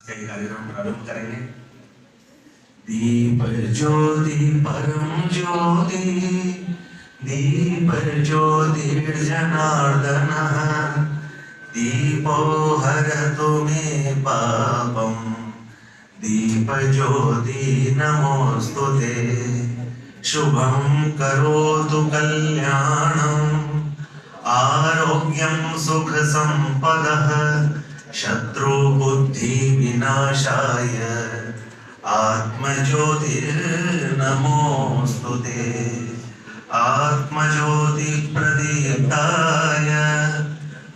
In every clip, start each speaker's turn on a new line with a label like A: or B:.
A: कई कार्यक्रम प्रारंभ करेंगे। दीप ज्योति परम ज्योति, दीप ज्योतिर्जनार्दन, दीपो हरतु मे पापम, दीप ज्योति नमोस्तुते। शुभं करोतु कल्याणं, आरोग्यं सुख संपदः, शत्रु बुद्धि विनाशाय, आत्मज्योतिर्नमोस्तुते। आत्मज्योति प्रदीप्ताय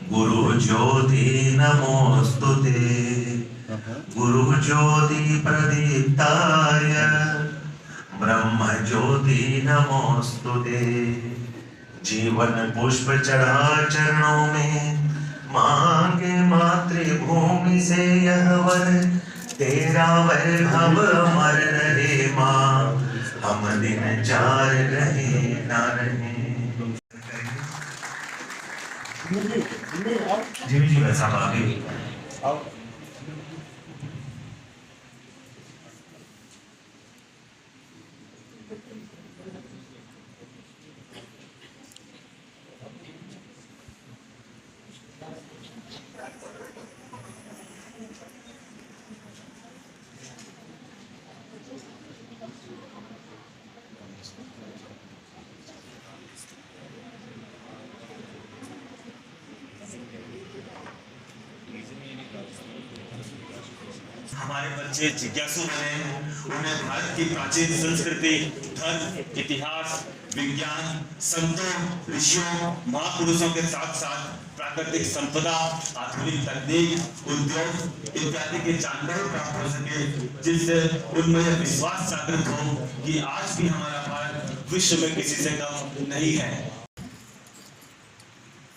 A: गुरुज्योति नमोस्तुते। गुरुज्योति प्रदीप्ताय ब्रह्मज्योति नमोस्तुते। जीवन पुष्प चढ़ा चरणों में, मांगे मातृभूमि से यह वर, तेरा वैभव अमर रहे माँ, हम दिन चार रहे ना रहे। जी जी वैसा आगे हमारे बच्चे जिज्ञासु बने, उन्हें भारत की प्राचीन संस्कृति, धर्म, इतिहास, विज्ञान, संतों, ऋषियों, महापुरुषों के साथ साथ प्राकृतिक संपदा, आधुनिक तकनीक, उद्योग इत्यादि के जानकारी प्राप्त हो सके, जिससे उनमें यह विश्वास जागृत हो कि आज भी हमारा भारत विश्व में किसी से कम नहीं है।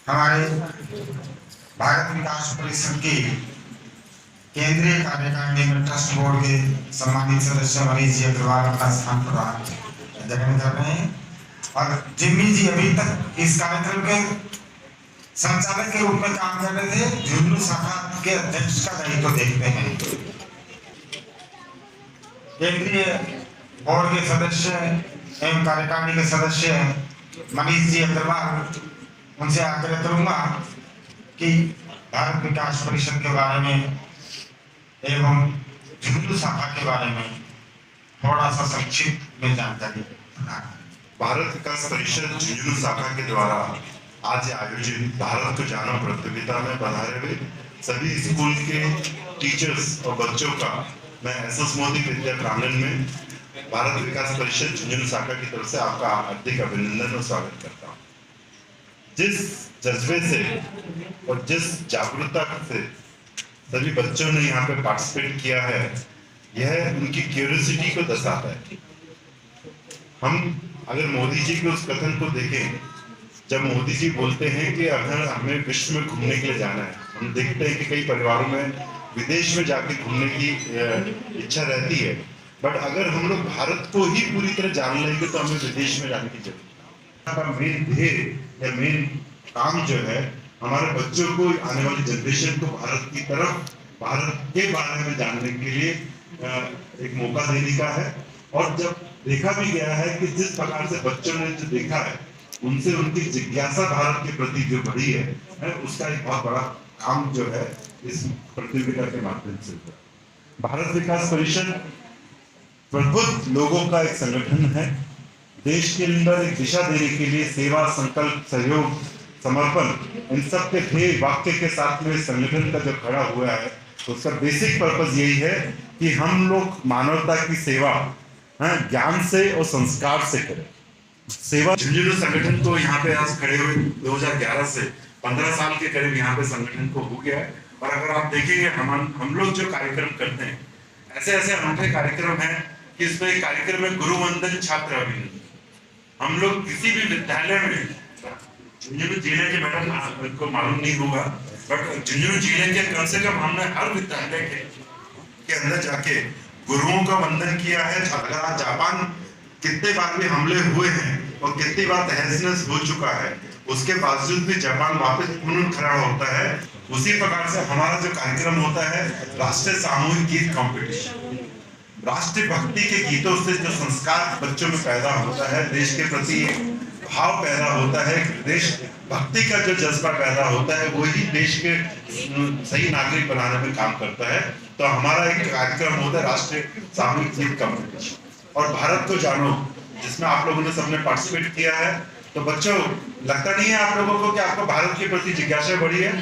B: हमारे भारत विकास परिषद की केंद्रीय कार्यकारिणी में ट्रस्ट बोर्ड के सम्मानित सदस्य मनीष जी अग्रवाल अपना स्थान ग्रहण कर रहे हैं और जिम्मी जी अभी तक इस कार्यक्रम के संचालक के रूप में काम कर रहे थे। झुंझुनू शाखा के अध्यक्ष का दायित्व देखते हैं। केंद्रीय बोर्ड के सदस्य एवं कार्यकारिणी के सदस्य मनीष जी अग्रवाल, उनसे आग्रह करूंगा कि भारत विकास परिषद के बारे में एवं झुंझुनू शाखा के बारे में थोड़ा सा संक्षिप्त में जानकारी।
C: भारत विकास परिषद झुंझुनू शाखा के द्वारा आज आयोजित भारत को जानो प्रतियोगिता में पधारे हुए सभी स्कूल के टीचर्स और बच्चों का मैं एसएस मोदी विद्या प्रांगण में भारत विकास परिषद झुंझुनू शाखा की तरफ से आपका हार्दिक अभिनंदन और स्वागत करता हूँ। जिस जज्बे से और जिस जागरूकता से सभी बच्चों ने यहाँ पे पार्टिसिपेट किया है, यह उनकी क्यूरियोसिटी को दर्शाता है। हम अगर मोदी जी के उस कथन को देखें, जब मोदी जी बोलते हैं कि अगर हमें विश्व में घूमने के लिए जाना है, हम देखते हैं कि कई परिवारों में विदेश में जाके घूमने की इच्छा रहती है, बट अगर हम लोग भारत को ही पूरी तरह जान लेंगे तो हमें विदेश में जाने की जरूरत है। मेन ध्येय या मेन काम जो है, हमारे बच्चों को, आने वाली जनरेशन को भारत की तरफ, भारत के बारे में जानने के लिए एक मौका देने का है। और जब देखा भी गया है कि जिस प्रकार से बच्चों ने जो देखा है, उनसे उनकी जिज्ञासा भारत के प्रति जो बढ़ी है, उसका एक बहुत बड़ा काम जो है इस प्रतियोगिता के माध्यम से। भारत विकास परिषद प्रबुद्ध लोगों का एक संगठन है। देश के अंदर एक दिशा देने के लिए सेवा, संकल्प, सहयोग, समर्पण, इन सब के ध्येय वाक्य के साथ में संगठन का जो खड़ा हुआ है, उसका बेसिक पर्पस यही है कि हम लोग मानवता की सेवा ज्ञान से और संस्कार से करें। सेवा झुंझुनू संगठन को यहाँ पे आज खड़े हुए 2011 से 15 साल के करीब यहाँ पे संगठन को हो गया है। और अगर आप देखेंगे हम लोग जो कार्यक्रम करते हैं, ऐसे ऐसे अनूठे कार्यक्रम हैं कि इसमें कार्यक्रम में गुरुवंदन, छात्र अभिनंदन। हम लोग किसी भी विद्यालय में, झुंझुनू जिले के मैडम को मालूम नहीं होगा, बट झुंझुनू जिले के कम से कम हमने हर विद्यालय के अंदर जाके गुरुओं का वंदन किया है। जापान कितने बार भी हमले हुए हैं और कितनी बार तहस नहस हो चुका है, उसके बावजूद भी जापान वापस पुनः खड़ा होता है उसी प्रकार से हमारा जो कार्यक्रम होता है राष्ट्रीय सामूहिक गीत कंपटीशन, राष्ट्रीय भक्ति के गीतों से जो संस्कार बच्चों में पैदा होता है, देश के प्रति भाव पैदा होता है, देश भक्ति का जो जज्बा पैदा होता है, वही देश के सही नागरिक बनाने में काम करता है। तो हमारा एक कार्यक्रम होता है राष्ट्रीय सामूहिक गीत कंपटीशन और भारत को जानो, जिसमें आप लोगों ने सबने पार्टिसिपेट किया है। तो बच्चों, लगता नहीं है आप लोगों को कि आपको भारत के प्रति जिज्ञासा बढ़ी है?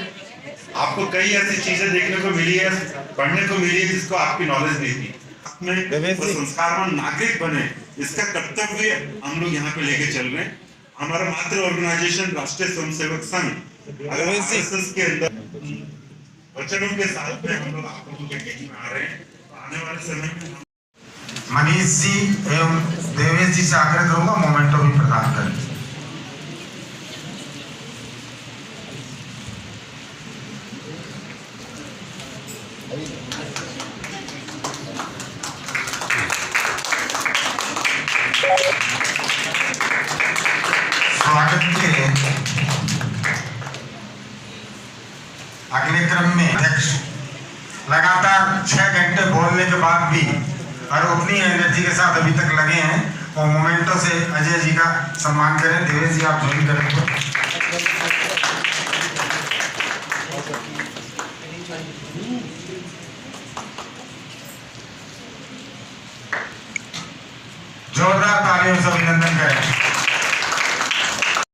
C: आपको कई ऐसी चीजें देखने को मिली है, पढ़ने को मिली है जिसको आपकी नॉलेज नहीं थी। में वो संस्कारवान नागरिक बने, इसका कर्तव्य हम लोग यहाँ पे लेके चल रहे हैं। हमारा मात्र ऑर्गेनाइजेशन राष्ट्रीय स्वयंसेवक संघ अगर आरएसएस के अंदर वचनों के साथ में हम लोग आप लोगों के बीच में आ रहे हैं। आने वाले समय में
B: मनीष जी एवं देवेश जी से आग्रह करूंगा मोमेंटो भी प्रदान करें। स्वागत के अगले क्रम में अध्यक्ष लगातार 6 घंटे बोलने के बाद भी और उतनी एनर्जी के साथ अभी तक लगे हैं और मोमेंटो से अजय जी का सम्मान करें। देवेश जी आप ज्वाइन करें। जोरदार तालियों से अभिनंदन करें।